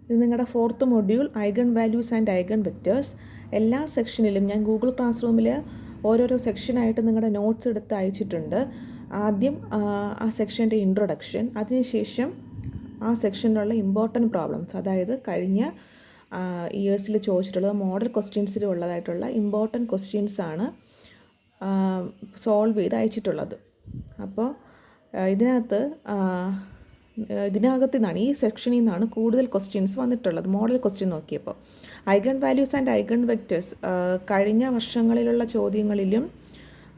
ഇത് നിങ്ങളുടെ 4th module eigen values and eigen vectors. എല്ലാ സെക്ഷനിലും ഞാൻ ഗൂഗിൾ ക്ലാസ് റൂമിൽ ഓരോരോ സെക്ഷനായിട്ട് നിങ്ങളുടെ നോട്ട്സ് എടുത്ത് അയച്ചിട്ടുണ്ട്. ആദ്യം ആ സെക്ഷൻ്റെ ഇൻട്രൊഡക്ഷൻ, അതിനുശേഷം ആ സെക്ഷനിലുള്ള ഇമ്പോർട്ടൻറ്റ് പ്രോബ്ലംസ്, അതായത് കഴിഞ്ഞ ഇയേഴ്സിൽ ചോദിച്ചിട്ടുള്ളത് മോഡൽ ക്വസ്റ്റ്യൻസിൽ ഉള്ളതായിട്ടുള്ള ഇമ്പോർട്ടൻറ്റ് ക്വസ്റ്റ്യൻസാണ് സോൾവ് ചെയ്ത് അയച്ചിട്ടുള്ളത്. അപ്പോൾ ഇതിനകത്ത് നിന്നാണ്, ഈ സെക്ഷനിൽ നിന്നാണ് കൂടുതൽ ക്വസ്റ്റ്യൻസ് വന്നിട്ടുള്ളത്. മോഡൽ ക്വസ്റ്റ്യൻ നോക്കിയപ്പോൾ eigen values and eigen vectors കഴിഞ്ഞ വർഷങ്ങളിലുള്ള ചോദ്യങ്ങളിലും,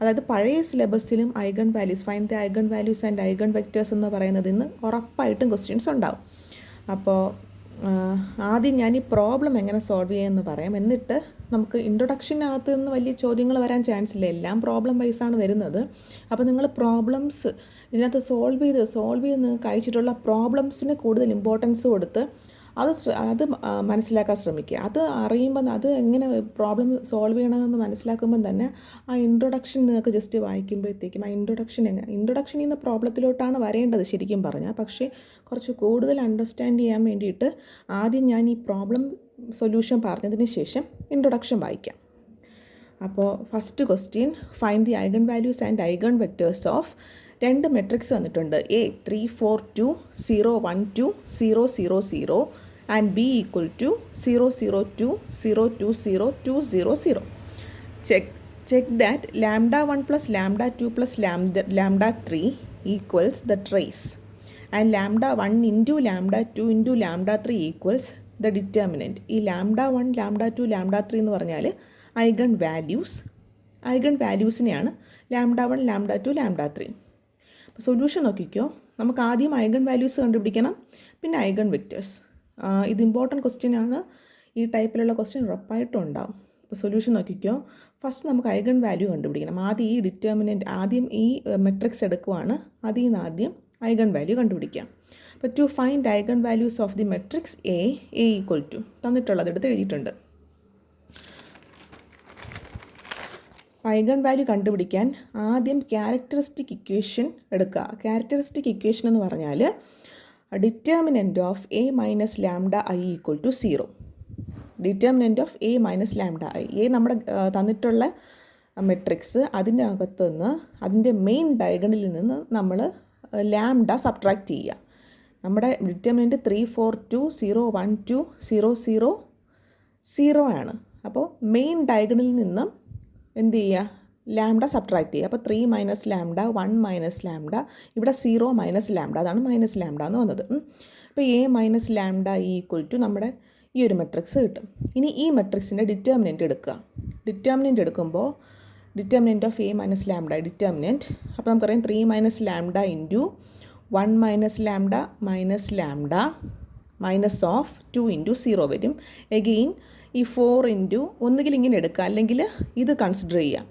അതായത് പഴയ സിലബസിലും eigen values, find the eigen values and eigen vectors എന്ന് പറയുന്നതിൽ നിന്ന് ഉറപ്പായിട്ടും ക്വസ്റ്റ്യൻസ് ഉണ്ടാവും. അപ്പോൾ ആദ്യം ഞാൻ ഈ പ്രോബ്ലം എങ്ങനെ സോൾവ് ചെയ്യുമെന്ന് പറയാം. എന്നിട്ട് നമുക്ക് ഇൻട്രൊഡക്ഷനകത്ത് നിന്ന് വലിയ ചോദ്യങ്ങൾ വരാൻ ചാൻസ് ഇല്ല, എല്ലാം പ്രോബ്ലം വൈസാണ് വരുന്നത്. അപ്പോൾ നിങ്ങൾ പ്രോബ്ലംസ് ഇതിനകത്ത് സോൾവ് ചെയ്ത് നിങ്ങൾക്ക് അയച്ചിട്ടുള്ള പ്രോബ്ലംസിന് കൂടുതൽ ഇമ്പോർട്ടൻസ് കൊടുത്ത് അത് മനസ്സിലാക്കാൻ ശ്രമിക്കുക. അത് അറിയുമ്പോൾ, അത് എങ്ങനെ പ്രോബ്ലം സോൾവ് ചെയ്യണമെന്ന് മനസ്സിലാക്കുമ്പം തന്നെ ആ ഇൻട്രൊഡക്ഷൻ നിങ്ങൾക്ക് ജസ്റ്റ് വായിക്കുമ്പോഴത്തേക്കും ആ ഇൻട്രൊഡക്ഷനിൽ നിന്ന് പ്രോബ്ലത്തിലോട്ടാണ് വരേണ്ടത് ശരിക്കും പറഞ്ഞാൽ. പക്ഷേ കുറച്ച് കൂടുതൽ അണ്ടർസ്റ്റാൻഡ് ചെയ്യാൻ വേണ്ടിയിട്ട് ആദ്യം ഞാൻ ഈ പ്രോബ്ലം സൊല്യൂഷൻ പറഞ്ഞതിന് ശേഷം ഇൻട്രൊഡക്ഷൻ വായിക്കാം. അപ്പോൾ first question, find the eigen values and eigen vectors of, രണ്ട് മെട്രിക്സ് വന്നിട്ടുണ്ട്. A 3 4 2 0 1 2 0 0 0 and B equal to 0 0 2 0 2 0 2 0 0. Check that λ1 plus λ2 plus λ3 equals the trace and λ1 into λ2 into λ3 equals the determinant. ഈ λ1 λ2 λ3 എന്ന് പറഞ്ഞാൽ eigen വാല്യൂസിനെയാണ് λ1 λ2 λ3. അപ്പോൾ solution നോക്കിക്കോ. നമുക്ക് ആദ്യം eigen values കണ്ടുപിടിക്കണം, പിന്നെ ഐഗൺ വെക്റ്റേഴ്സ്. ഇത് ഇമ്പോർട്ടൻറ്റ് ക്വസ്റ്റ്യൻ ആണ്, ഈ ടൈപ്പിലുള്ള ക്വസ്റ്റ്യൻ ഉറപ്പായിട്ടും ഉണ്ടാവും. അപ്പോൾ സൊല്യൂഷൻ നോക്കിക്കോ. ഫസ്റ്റ് നമുക്ക് ഐഗൺ വാല്യൂ കണ്ടുപിടിക്കണം. ആദ്യം ഈ മെട്രിക്സ് എടുക്കുവാണ്, അതിൽ നിന്ന് ആദ്യം ഐഗൺ വാല്യൂ കണ്ടുപിടിക്കാം. അപ്പോൾ to find eigen values of the matrix A equal to തന്നിട്ടുള്ളത് എടുത്ത് എഴുതിയിട്ടുണ്ട്. ഐഗൺ വാല്യൂ കണ്ടുപിടിക്കാൻ ആദ്യം ക്യാരക്ടറിസ്റ്റിക് ഇക്വേഷൻ എടുക്കുക. ക്യാരക്ടറിസ്റ്റിക് ഇക്വേഷൻ എന്ന് പറഞ്ഞാൽ determinant of A minus lambda I equal to 0. Determinant of A minus lambda I, A നമ്മുടെ തന്നിട്ടുള്ള മെട്രിക്സ്, അതിൻ്റെ അകത്ത് നിന്ന് അതിൻ്റെ മെയിൻ ഡയഗണലിൽ നിന്ന് നമ്മൾ ലാംഡ സബ്ട്രാക്ട് ചെയ്യുക. നമ്മുടെ ഡിറ്റർമിനൻറ്റ് 3 4 2 0 1 2 0 0 0 ആണ്. അപ്പോൾ മെയിൻ ഡയഗണലിൽ നിന്നും എന്ത് ചെയ്യുക, ലാംഡ സബ്ട്രാക്ട് ചെയ്യുക. അപ്പോൾ 3 മൈനസ് ലാംഡ 1 മൈനസ് ലാംഡ, ഇവിടെ 0 മൈനസ് ലാംഡ, അതാണ് മൈനസ് ലാംഡ എന്ന് വന്നത്. അപ്പോൾ A minus lambda equal to നമ്മുടെ ഈ ഒരു മെട്രിക്സ് കിട്ടും. ഇനി ഈ മെട്രിക്സിൻ്റെ ഡിറ്റർമിനൻറ്റ് എടുക്കുക. ഡിറ്റർമിനൻറ്റ് എടുക്കുമ്പോൾ determinant of A minus lambda determinant, അപ്പോൾ നമുക്കറിയാം 3 minus lambda into 1 minus lambda minus lambda minus of 2 into 0 വരും. എഗെയിൻ ഈ 4 ഇൻറ്റു, ഒന്നുകിൽ ഇങ്ങനെ എടുക്കുക, അല്ലെങ്കിൽ ഇത് കൺസിഡർ ചെയ്യുക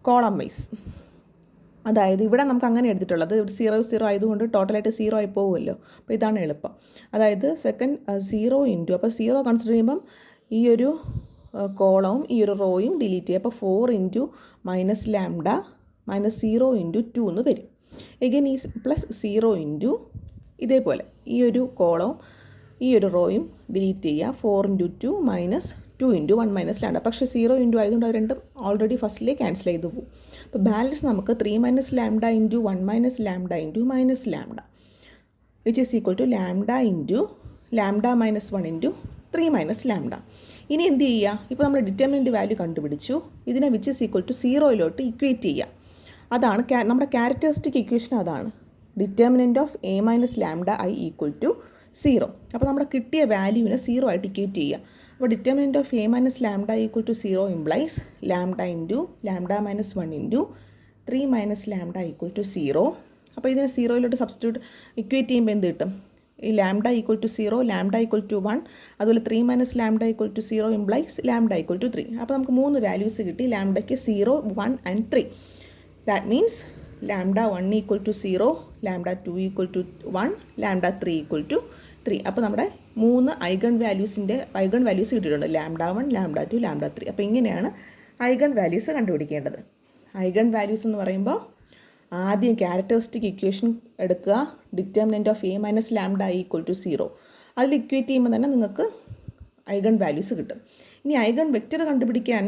കോളം വൈസ്. അതായത് ഇവിടെ നമുക്ക് അങ്ങനെ എടുത്തിട്ടുള്ളത് 0 0 ആയതുകൊണ്ട് ടോട്ടലായിട്ട് 0 ആയി പോകുമല്ലോ. അപ്പോൾ ഇതാണ് എളുപ്പം. അതായത് സെക്കൻഡ് 0 ഇൻറ്റു, അപ്പോൾ 0 കൺസിഡർ ചെയ്യുമ്പം ഈ ഒരു കോളവും ഈ ഒരു റോയും ഡിലീറ്റ് ചെയ്യുക. അപ്പോൾ 4 into minus lambda minus 0 into 2 എന്ന് വരും. എഗെയിൻ ഈ പ്ലസ് 0 ഇൻറ്റു, ഇതേപോലെ ഈ ഒരു കോളവും ഈ ഒരു റോയും ഡിലീറ്റ് ചെയ്യുക. 4 into 2 minus 2 into 1 minus lambda. പക്ഷേ 0 ഇൻറ്റു ആയതുകൊണ്ട് അത് രണ്ടും ഓൾറെഡി ഫസ്റ്റിലേ ക്യാൻസൽ ചെയ്ത് പോകും. അപ്പോൾ ബാലൻസ് നമുക്ക് 3 minus lambda into 1 minus lambda into minus lambda which is equal to lambda into lambda minus 1 into 3 minus lambda. ഇനി എന്ത് ചെയ്യുക, ഇപ്പോൾ നമ്മൾ ഡിറ്റർമിനൻറ്റ് വാല്യൂ കണ്ടുപിടിച്ചു, ഇതിനെ which is equal to 0 equate ചെയ്യുക. അതാണ് നമ്മുടെ ക്യാരക്ടറിസ്റ്റിക് ഇക്വേഷൻ. അതാണ് determinant of A minus lambda I equal to 0. അപ്പോൾ നമ്മുടെ കിട്ടിയ വാല്യൂവിനെ 0 ആയിട്ട് ഇക്വേറ്റ് ചെയ്യുക. അപ്പോൾ determinant of A minus lambda equal to 0 implies lambda into lambda minus 1 into 3 minus lambda equal to 0. അപ്പോൾ ഇതിനെ 0 സബ്സ്റ്റിറ്റ്യൂട്ട് ഇക്വേറ്റ് ചെയ്യുമ്പോൾ എന്ത് കിട്ടും, ഈ lambda equal to 0, lambda equal to 1, അതുപോലെ 3 minus lambda equal to 0 implies lambda equal to 3. അപ്പോൾ നമുക്ക് 3 values കിട്ടി, ലാംഡയ്ക്ക് 0 1 and 3. That means lambda 1 equal to 0, lambda 2 equal to 1, lambda 3 equal to 3. അപ്പോൾ നമ്മുടെ 3 ഐഗൺ വാല്യൂസ് കിട്ടിയിട്ടുണ്ട്, ലാംഡ 1 ലാംഡ 2 ലാംഡ 3. അപ്പോൾ ഇങ്ങനെയാണ് ഐഗൺ വാല്യൂസ് കണ്ടുപിടിക്കേണ്ടത്. ഐഗൺ വാല്യൂസ് എന്ന് പറയുമ്പോൾ ആദ്യം ക്യാരക്ടറിസ്റ്റിക് ഇക്വേഷൻ എടുക്കുക, determinant of A minus lambda equal to 0. അതിൽ ഇക്വേറ്റ് ചെയ്യുമ്പോൾ തന്നെ നിങ്ങൾക്ക് ഐഗൺ വാല്യൂസ് കിട്ടും. ഇനി ഐഗൺ വെക്റ്റർ കണ്ടുപിടിക്കാൻ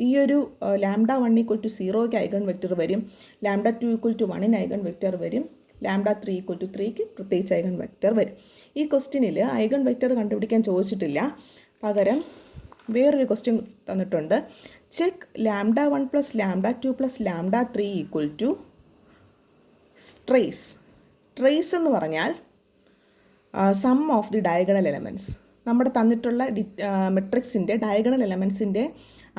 ഈ ഒരു λ1 = 0ക്ക് ഐഗൺ വെക്റ്റർ വരും, λ2 = 1ന് ഐഗൺ വെക്റ്റർ വരും, λ3 = 3ക്ക് പ്രത്യേകിച്ച് ഐഗൺ വെക്റ്റർ വരും. ഈ ക്വസ്റ്റ്യനിൽ ഐഗൺ വെക്റ്റർ കണ്ടുപിടിക്കാൻ ചോദിച്ചിട്ടില്ല, പകരം വേറൊരു ക്വസ്റ്റ്യൻ തന്നിട്ടുണ്ട്. Check λ1 + λ2 + λ3 = trace. ട്രേസ് എന്ന് പറഞ്ഞാൽ sum of the diagonal elements. നമ്മുടെ തന്നിട്ടുള്ള മെട്രിക്സിൻ്റെ ഡയഗണൽ എലമെൻറ്റ്സിൻ്റെ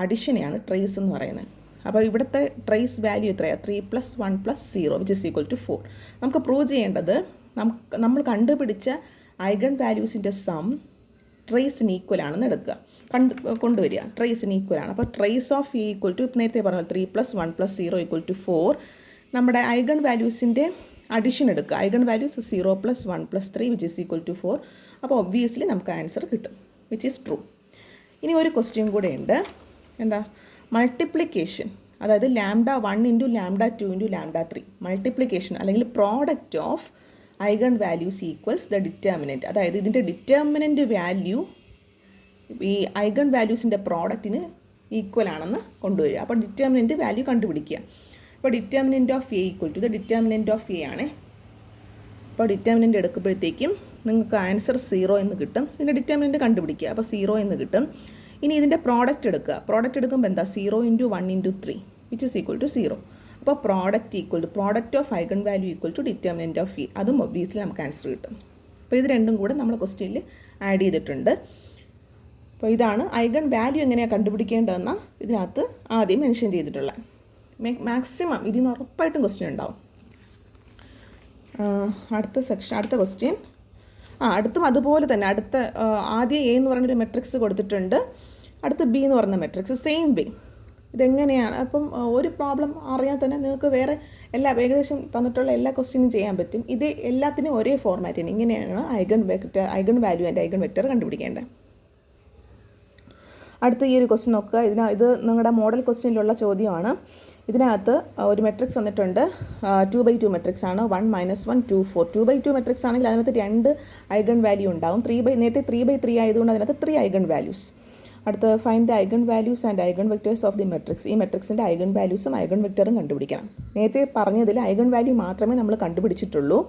അഡിഷനെയാണ് ട്രേസ് എന്ന് പറയുന്നത്. അപ്പോൾ ഇവിടുത്തെ ട്രേസ് വാല്യൂ എത്രയാണ്? 3 + 1 + 0 = 4. നമുക്ക് പ്രൂവ് ചെയ്യേണ്ടത് നമ്മൾ കണ്ടുപിടിച്ച ഐഗൺ വാല്യൂസിൻ്റെ സം ട്രേസിന് ഈക്വൽ ആണെന്ന് എടുക്കുക, കൊണ്ടുവരിക. ട്രേസിന് ഈക്വൽ ആണ്. അപ്പോൾ ട്രേസ് ഓഫ് E = നേരത്തെ പറഞ്ഞാൽ 3 + 1 + 0 = 4. നമ്മുടെ ഐഗൺ വാല്യൂസിൻ്റെ അഡിഷൻ എടുക്കുക. Eigen values 0 + 1 + 3 = 4. അപ്പോൾ ഒബ്വിയസ്ലി നമുക്ക് ആൻസർ കിട്ടും, വിച്ച് ഈസ് ട്രൂ. ഇനി ഒരു ക്വസ്റ്റ്യൻ കൂടെ ഉണ്ട്. എന്താ? മൾട്ടിപ്ലിക്കേഷൻ, അതായത് λ1 × λ2 × λ3 മൾട്ടിപ്ലിക്കേഷൻ അല്ലെങ്കിൽ product of eigen values equals the determinant. അതായത് ഇതിൻ്റെ ഡിറ്റർമിനൻറ്റ് വാല്യൂ ഈ ഐഗൺ വാല്യൂസിൻ്റെ പ്രോഡക്റ്റിന് ഈക്വൽ ആണെന്ന് കൊണ്ടുവരിക. അപ്പോൾ ഡിറ്റർമിനൻറ്റ് വാല്യൂ കണ്ടുപിടിക്കുക. അപ്പോൾ determinant of A = the determinant of A ആണ്. അപ്പോൾ ഡിറ്റർമിനൻറ്റ് എടുക്കുമ്പോഴത്തേക്കും നിങ്ങൾക്ക് ആൻസർ 0 എന്ന് കിട്ടും. ഇതിൻ്റെ ഡിറ്റർമിനൻറ്റ് കണ്ടുപിടിക്കുക. അപ്പോൾ 0 എന്ന് കിട്ടും. ഇനി ഇതിൻ്റെ പ്രോഡക്റ്റ് എടുക്കുക. പ്രോഡക്റ്റ് എടുക്കുമ്പോൾ എന്താ? 0 × 1 × 3 = 0. അപ്പോൾ product of eigen value = determinant of E. അതും ഒബ്വിയസ്ലി നമുക്ക് ആൻസർ കിട്ടും. അപ്പോൾ ഇത് രണ്ടും കൂടെ നമ്മൾ ക്വസ്റ്റ്യനിൽ ആഡ് ചെയ്തിട്ടുണ്ട്. അപ്പോൾ ഇതാണ് ഐഗൺ വാല്യൂ എങ്ങനെയാണ് കണ്ടുപിടിക്കേണ്ടതെന്ന് ഇതിനകത്ത് ആദ്യം മെൻഷൻ ചെയ്തിട്ടുള്ളത്. മാക്സിമം ഇതിൽ നിന്ന് ഉറപ്പായിട്ടും ക്വസ്റ്റ്യൻ ഉണ്ടാവും. അടുത്ത ക്വസ്റ്റ്യൻ അടുത്തും അതുപോലെ തന്നെ. ആദ്യം A എന്ന് പറഞ്ഞൊരു മെട്രിക്സ് കൊടുത്തിട്ടുണ്ട്, അടുത്ത് B എന്ന് പറയുന്ന മെട്രിക്സ് സെയിം വേ. ഇതെങ്ങനെയാണ്? അപ്പം ഒരു പ്രോബ്ലം അറിയാൻ തന്നെ നിങ്ങൾക്ക് വേറെ ഏകദേശം തന്നിട്ടുള്ള എല്ലാ ക്വസ്റ്റ്യനും ചെയ്യാൻ പറ്റും. ഇത് എല്ലാത്തിനും ഒരേ ഫോർമാറ്റിന് ഇങ്ങനെയാണ് eigen value and eigen vector കണ്ടുപിടിക്കേണ്ടത്. അടുത്ത ഈ ഒരു ക്വസ്റ്റ്യൻ നോക്കുക. ഇത് നിങ്ങളുടെ മോഡൽ ക്വസ്റ്റ്യനിലുള്ള ചോദ്യമാണ്. ഇതിനകത്ത് ഒരു മെട്രിക്സ് വന്നിട്ടുണ്ട്, 2/2 മെട്രിക്സ് ആണ്. 1 - 1 2 4. 2/2 മെട്രിക്സ് ആണെങ്കിൽ അതിനകത്ത് 2 ഐഗൺ വാല്യൂ ഉണ്ടാവും. നേരത്തെ 3/3 ആയതുകൊണ്ട് അതിനകത്ത് 3 ഐഗൺ വാല്യൂസ്. അടുത്ത് find the eigen values and eigen vectors of the matrix. ഈ മെട്രിക്സിൻ്റെ ഐഗൺ വാല്യൂസും ഐഗൺ വെക്റ്ററും കണ്ടുപിടിക്കണം. നേരത്തെ പറഞ്ഞതിൽ ഐഗൺ വാല്യൂ മാത്രമേ നമ്മൾ കണ്ടുപിടിച്ചിട്ടുള്ളൂ,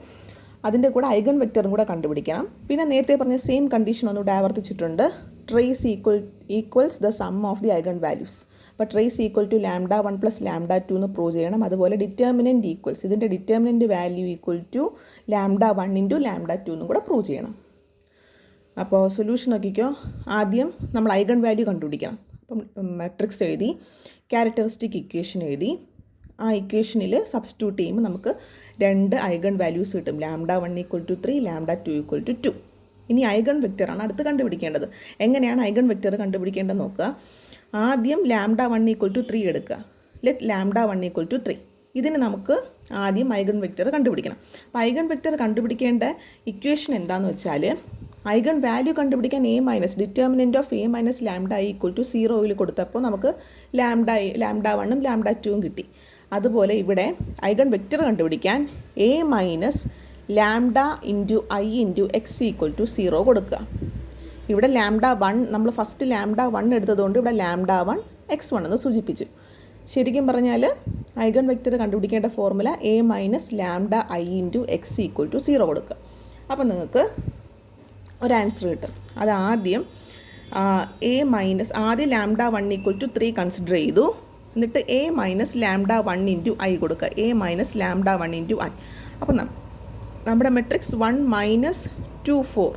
അതിൻ്റെ കൂടെ ഐഗൺ വെക്റ്ററും കൂടെ കണ്ടുപിടിക്കണം. പിന്നെ നേരത്തെ പറഞ്ഞ സെയിം കണ്ടീഷൻ ഒന്നുകൂടെ ആവർത്തിച്ചിട്ടുണ്ട്. Trace equals the sum of the eigen values. അപ്പോൾ ട്രേസ് ഈക്വൽ ടു λ1 + λ2 എന്ന് പ്രൂവ് ചെയ്യണം. അതുപോലെ ഡിറ്റർമിനൻറ്റ് ഈക്വൽസ്, ഇതിൻ്റെ ഡിറ്റർമിനൻറ്റ് വാല്യൂ ഈക്വൽ ടു λ1 × λ2 എന്നും കൂടെ പ്രൂവ് ചെയ്യണം. അപ്പോൾ സൊല്യൂഷൻ നോക്കിക്കോ. ആദ്യം നമ്മൾ ഐഗൺ വാല്യൂ കണ്ടുപിടിക്കണം. അപ്പം മെട്രിക്സ് എഴുതി, ക്യാരക്ടറിസ്റ്റിക് ഇക്വേഷൻ എഴുതി. ആ ഇക്വേഷനിൽ സബ്സ്റ്റിറ്റ്യൂട്ട് ചെയ്യുമ്പോൾ നമുക്ക് 2 ഐഗൺ വാല്യൂസ് കിട്ടും. λ1 = 3, λ2 = 2. ഇനി ഐഗൺ വെക്റ്ററാണ് അടുത്ത് കണ്ടുപിടിക്കേണ്ടത്. എങ്ങനെയാണ് ഐഗൺ വെക്റ്റർ കണ്ടുപിടിക്കേണ്ടത് നോക്കുക. ആദ്യം λ1 = 3 എടുക്കുക. ലെറ്റ് λ1 = 3. ഇതിന് നമുക്ക് ആദ്യം ഐഗൺ വെക്റ്റർ കണ്ടുപിടിക്കണം. അപ്പോൾ ഐഗൺ വെക്റ്റർ കണ്ടുപിടിക്കേണ്ട ഇക്വേഷൻ എന്താണെന്ന് വെച്ചാൽ, ഐഗൺ വാല്യൂ കണ്ടുപിടിക്കാൻ ഡിറ്റർമിനൻറ്റ് ഓഫ് A - λI = 0 കൊടുത്തപ്പോൾ നമുക്ക് λ1ഉം λ2ഉം കിട്ടി. അതുപോലെ ഇവിടെ ഐഗൺ വെക്റ്റർ കണ്ടുപിടിക്കാൻ A - λ × I × x = 0 കൊടുക്കുക. ഇവിടെ λ1 നമ്മൾ ഫസ്റ്റ് λ1 എടുത്തതുകൊണ്ട് ഇവിടെ λ1 x1 എന്ന് സൂചിപ്പിച്ചു. ശരിക്കും പറഞ്ഞാൽ eigen vector കണ്ടുപിടിക്കേണ്ട formula A - λ I × x = 0 കൊടുക്കുക. അപ്പം നിങ്ങൾക്ക് ഒരു ആൻസർ കിട്ടും. അത് ആദ്യം ആദ്യം λ1 = 3 കൺസിഡർ ചെയ്തു. എന്നിട്ട് A - λ1 × I കൊടുക്കുക. A - λ1 × I. അപ്പം നമ്മുടെ മെട്രിക്സ് 1 - 2 4.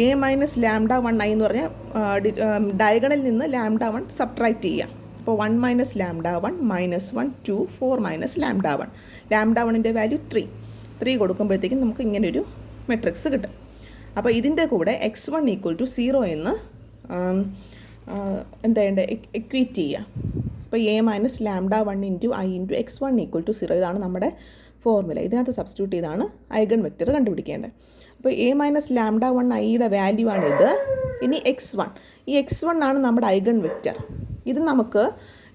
A - λ1 I എന്ന് പറഞ്ഞാൽ ഡയഗണലിൽ നിന്ന് λ1 സബ്ട്രാക്ട് ചെയ്യുക. അപ്പോൾ 1 - λ1 -1 2 4 - λ1. λ1ൻ്റെ വാല്യൂ 3 കൊടുക്കുമ്പോഴത്തേക്കും നമുക്ക് ഇങ്ങനൊരു മെട്രിക്സ് കിട്ടും. അപ്പോൾ ഇതിൻ്റെ കൂടെ x1 = 0 എന്ന് എന്താ ചെയ്യേണ്ടത്? എക്വേറ്റ് ചെയ്യുക. അപ്പോൾ A - λ1 × I × x1 = 0. ഇതാണ് നമ്മുടെ ഫോർമുല. ഇതിനകത്ത് സബ്സ്റ്റിറ്റ്യൂട്ട് ചെയ്താണ് ഐഗൺ വെക്റ്റർ കണ്ടുപിടിക്കേണ്ടത്. അപ്പോൾ A - λ1 Iയുടെ വാല്യൂ ആണിത്. ഇനി x1, ഈ x1 ആണ് നമ്മുടെ ഐഗൺ വെക്റ്റർ. ഇത് നമുക്ക്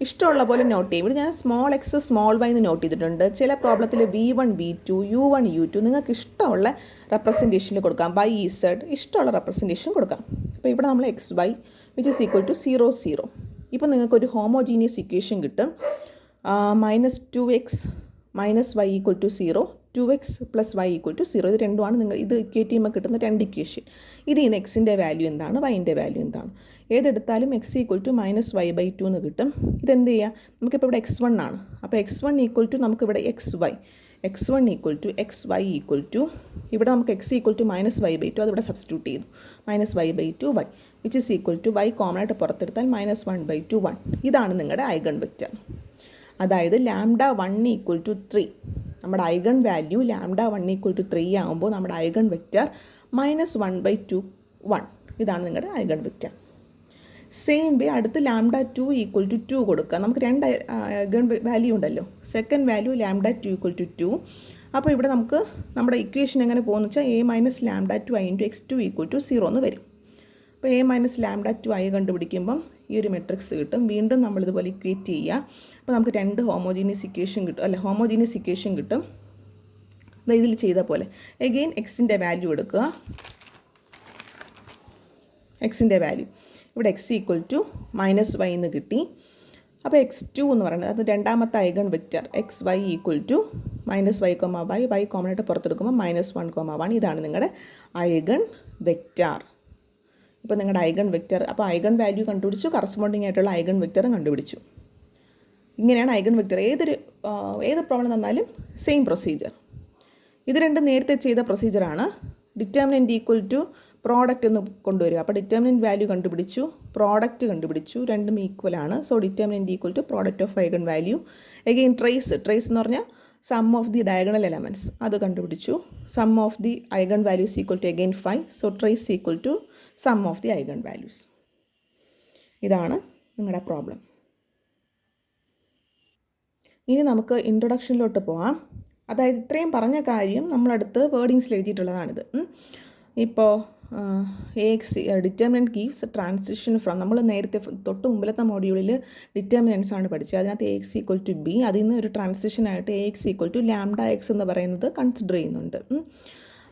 ഇഷ്ടമുള്ള പോലെ നോട്ട് ചെയ്യും. ഇവിടെ ഞാൻ സ്മോൾ എക്സ് സ്മോൾ വൈ എന്ന് നോട്ട് ചെയ്തിട്ടുണ്ട്. ചില പ്രോബ്ലത്തിൽ V1 V2 U1 U2 നിങ്ങൾക്ക് ഇഷ്ടമുള്ള റെപ്രസെൻറ്റേഷനിൽ കൊടുക്കാം. YZ ഇഷ്ടമുള്ള റെപ്രസെൻറ്റേഷൻ കൊടുക്കാം. അപ്പോൾ ഇവിടെ നമ്മൾ XY which is equal to 0 0. ഇപ്പോൾ നിങ്ങൾക്കൊരു ഹോമോജീനിയസ് ഇക്വേഷൻ കിട്ടും. -2x -y equal to 0, 2x + y equal to 0. ഇത് രണ്ടുമാണ് ഇത് ഇക്വേറ്റ് ചെയ്യുമ്പോൾ കിട്ടുന്ന രണ്ട് ഇക്വേഷൻ. ഇതിൽ നിന്ന് എക്സിൻ്റെ വാല്യൂ എന്താണ്, വൈൻ്റെ വാല്യൂ എന്താണ്. ഏതെടുത്താലും x ഈക്വൽ ടു -y/2 എന്ന് കിട്ടും. ഇതെന്ത് ചെയ്യുക, നമുക്കിപ്പോൾ ഇവിടെ x1 ആണ്. അപ്പോൾ x1 ഈക്വൽ ടു നമുക്കിവിടെ x1 equal to xy equal to ഇവിടെ നമുക്ക് x ഈക്വൽ ടു -y/2 അതിവിടെ സബ്സ്റ്റിറ്റ്യൂട്ട് ചെയ്തു. -y/2 y which is equal to y common ആയിട്ട് പുറത്തെടുത്താൽ -1/2 1. ഇതാണ് നിങ്ങളുടെ ഐഗൺ വെക്റ്റർ. അതായത് λ1 ഈക്വൽ ടു 3. നമ്മുടെ ഐഗൺ വാല്യൂ λ1 ഈക്വൽ ടു 3 ആകുമ്പോൾ നമ്മുടെ ഐഗൺ വെക്റ്റർ -1/2 1. ഇതാണ് നിങ്ങളുടെ ഐഗൺ വെക്റ്റർ. സെയിം വേ അടുത്ത് λ2 ഈക്വൽ ടു 2 കൊടുക്കുക. നമുക്ക് രണ്ട് ഐഗൺ വാല്യൂ ഉണ്ടല്ലോ. Second value λ2 equal to 2. അപ്പോൾ ഇവിടെ നമുക്ക് നമ്മുടെ ഇക്വേഷൻ എങ്ങനെ പോകുന്നു വെച്ചാൽ a - λ2i × x2 equal to 0 എന്ന് വരും. അപ്പോൾ a - λ2i കണ്ടുപിടിക്കുമ്പം ഈ ഒരു മെട്രിക്സ് കിട്ടും. വീണ്ടും നമ്മളിതുപോലെ ഇക്വേറ്റ് ചെയ്യുക. അപ്പോൾ നമുക്ക് രണ്ട് ഹോമോജീനിയസ് ഇക്വേഷൻ കിട്ടും. ഇതിൽ ചെയ്ത പോലെ എഗെയിൻ എക്സിൻ്റെ വാല്യൂ എടുക്കുക. എക്സിൻ്റെ വാല്യൂ ഇവിടെ x ഈക്വൽ ടു -y എന്ന് കിട്ടി. അപ്പോൾ x2 എന്ന് പറയുന്നത് അത് രണ്ടാമത്തെ eigen vector xy equal to -y, y common ആയിട്ട് പുറത്തെടുക്കുമ്പോൾ -1, 1. ഇതാണ് നിങ്ങളുടെ ഐഗൺ വെക്റ്റർ. ഇപ്പോൾ നിങ്ങളുടെ ഐഗൺ വെക്റ്റർ, അപ്പോൾ ഐഗൺ വാല്യൂ കണ്ടുപിടിച്ചു, കറസ്പോണ്ടിങ് ആയിട്ടുള്ള ഐഗൺ വെക്റ്ററും കണ്ടുപിടിച്ചു. ഇങ്ങനെയാണ് ഐഗൺ വെക്റ്റർ. ഏത് പ്രോബ്ലം തന്നാലും സെയിം പ്രൊസീജിയർ. ഇത് രണ്ടും നേരത്തെ ചെയ്ത പ്രൊസീജിയറാണ്. ഡിറ്റർമിനൻറ്റ് ഈക്വൽ ടു പ്രോഡക്റ്റ് എന്ന് കൊണ്ടുവരിക. അപ്പോൾ ഡിറ്റർമിനൻറ്റ് വാല്യൂ കണ്ടുപിടിച്ചു, പ്രോഡക്റ്റ് കണ്ടുപിടിച്ചു, രണ്ടും ഈക്വലാണ്. So determinant equal to product of eigen value. Again trace എന്ന് പറഞ്ഞാൽ sum of the diagonal elements അത് കണ്ടുപിടിച്ചു. Sum of the eigen values equal to again 5. So trace equal to sum of the eigen values. ഇതാണ് നിങ്ങളുടെ problem. ഇനി നമുക്ക് ഇൻട്രൊഡക്ഷനിലോട്ട് പോകാം. അതായത് ഇത്രയും പറഞ്ഞ കാര്യം നമ്മളടുത്ത് വേർഡിങ്സിൽ എഴുതിയിട്ടുള്ളതാണിത്. ഇപ്പോൾ ഡിറ്റർമിനൻറ്റ് ഗീവ്സ് ട്രാൻസിഷൻ ഫ്രം, നമ്മൾ നേരത്തെ തൊട്ട് മുമ്പിലത്തെ മോഡ്യൂളിൽ ഡിറ്റർമിനൻസ് ആണ് പഠിച്ചത്. അതിനകത്ത് AX ഈക്വൽ ടു B, അതിൽ നിന്ന് ഒരു ട്രാൻസിഷനായിട്ട് AX ഈക്വൽ ടു λx എന്ന് പറയുന്നത് കൺസിഡർ ചെയ്യുന്നുണ്ട്.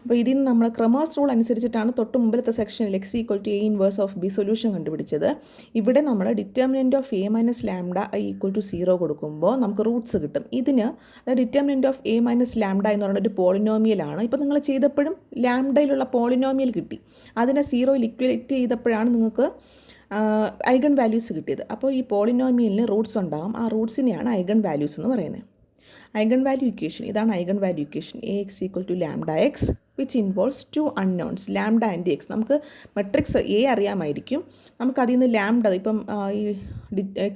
അപ്പോൾ ഇതിൽ നിന്ന് നമ്മൾ ക്രമേഴ്സ് റൂൾ അനുസരിച്ചിട്ടാണ് തൊട്ട് മുമ്പിലത്തെ സെക്ഷനിൽ x equal to A inverse of B solution കണ്ടുപിടിച്ചത്. ഇവിടെ നമ്മൾ determinant of A - λi equal to 0 കൊടുക്കുമ്പോൾ നമുക്ക് റൂട്ട്സ് കിട്ടും. ഇതിന് ഡിറ്റർമിനൻറ്റ് ഓഫ് A - λ എന്ന് പറയുന്ന ഒരു പോളിനോമിയലാണ്. ഇപ്പോൾ നിങ്ങൾ ചെയ്തപ്പോഴും ലാംഡയിലുള്ള പോളിനോമിയൽ കിട്ടി. അതിനെ 0യിൽ ഇക്വലേറ്റ് ചെയ്തപ്പോഴാണ് നിങ്ങൾക്ക് ഐഗൺ വാല്യൂസ് കിട്ടിയത്. അപ്പോൾ ഈ പോളിനോമിയലിന് റൂട്ട്സ് ഉണ്ടാകും. ആ റൂട്ട്സിനെയാണ് ഐഗൺ വാല്യൂസ് എന്ന് പറയുന്നത്. ഐഗൺ വാല്യൂ ഇക്വേഷൻ ഇതാണ്. Eigen value equation AX equal to λx which involves 2 unknowns λ and x. നമുക്ക് മെട്രിക്സ് A അറിയാമായിരിക്കും. നമുക്ക് അതിൽ നിന്ന് ലാംഡ, ഇപ്പം ഈ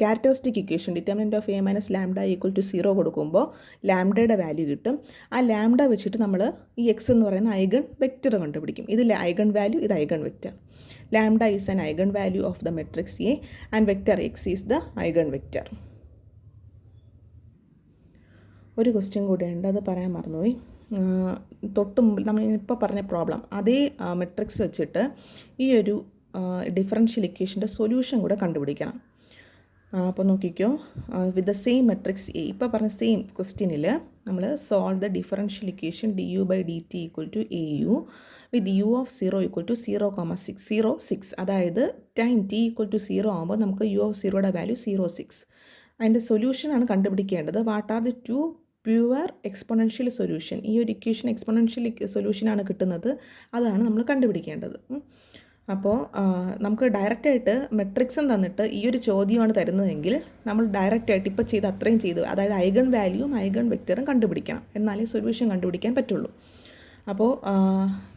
characteristic equation determinant of A - λ equal to 0 കൊടുക്കുമ്പോൾ ലാംഡയുടെ വാല്യൂ കിട്ടും. ആ ലാംഡ വെച്ചിട്ട് നമ്മൾ ഈ x എന്ന് പറയുന്ന ഐഗൺ വെക്റ്റർ കണ്ടുപിടിക്കും. ഇത് ഐഗൺ വാല്യൂ, ഇത് eigen vector. Lambda is an eigen value of the matrix A and vector x is the eigen vector. ഒരു ക്വസ്റ്റ്യൻ കൂടെയുണ്ട്, അത് പറയാൻ മറന്നുപോയി. തൊട്ട് മുമ്പിൽ നമ്മൾ ഇപ്പോൾ പറഞ്ഞ പ്രോബ്ലം അതേ മെട്രിക്സ് വെച്ചിട്ട് ഈ ഒരു ഡിഫറൻഷ്യൽ ഇക്വേഷൻ്റെ സൊല്യൂഷൻ കൂടെ കണ്ടുപിടിക്കണം. അപ്പോൾ നോക്കിക്കോ, with the same matrix A, ഇപ്പോൾ പറഞ്ഞ സെയിം ക്വസ്റ്റ്യനിൽ നമ്മൾ solve the differential equation du/dt equal to AU with u of 0 equal to 0,6 അതായത് ടൈം t ഈക്വൽ ടു 0 ആകുമ്പോൾ നമുക്ക് u ഓഫ് 0യുടെ വാല്യൂ 0,6. അതിൻ്റെ സൊല്യൂഷനാണ് കണ്ടുപിടിക്കേണ്ടത്. What are the two pure exponential solution. ഈ ഒരു ഇക്വേഷൻ എക്സ്പൊണൻഷ്യൽ സൊല്യൂഷനാണ് കിട്ടുന്നത്, അതാണ് നമ്മൾ കണ്ടുപിടിക്കേണ്ടത്. അപ്പോൾ നമുക്ക് ഡയറക്റ്റായിട്ട് മെട്രിക്സും തന്നിട്ട് ഈ ഒരു ചോദ്യമാണ് തരുന്നതെങ്കിൽ നമ്മൾ ഡയറക്റ്റായിട്ട് ഇപ്പോൾ ചെയ്ത് അത്രയും ചെയ്ത്, അതായത് ഐഗൺ വാല്യൂവും ഐഗൺ വെക്റ്ററും കണ്ടുപിടിക്കണം, എന്നാലേ സൊല്യൂഷൻ കണ്ടുപിടിക്കാൻ പറ്റുള്ളൂ. അപ്പോൾ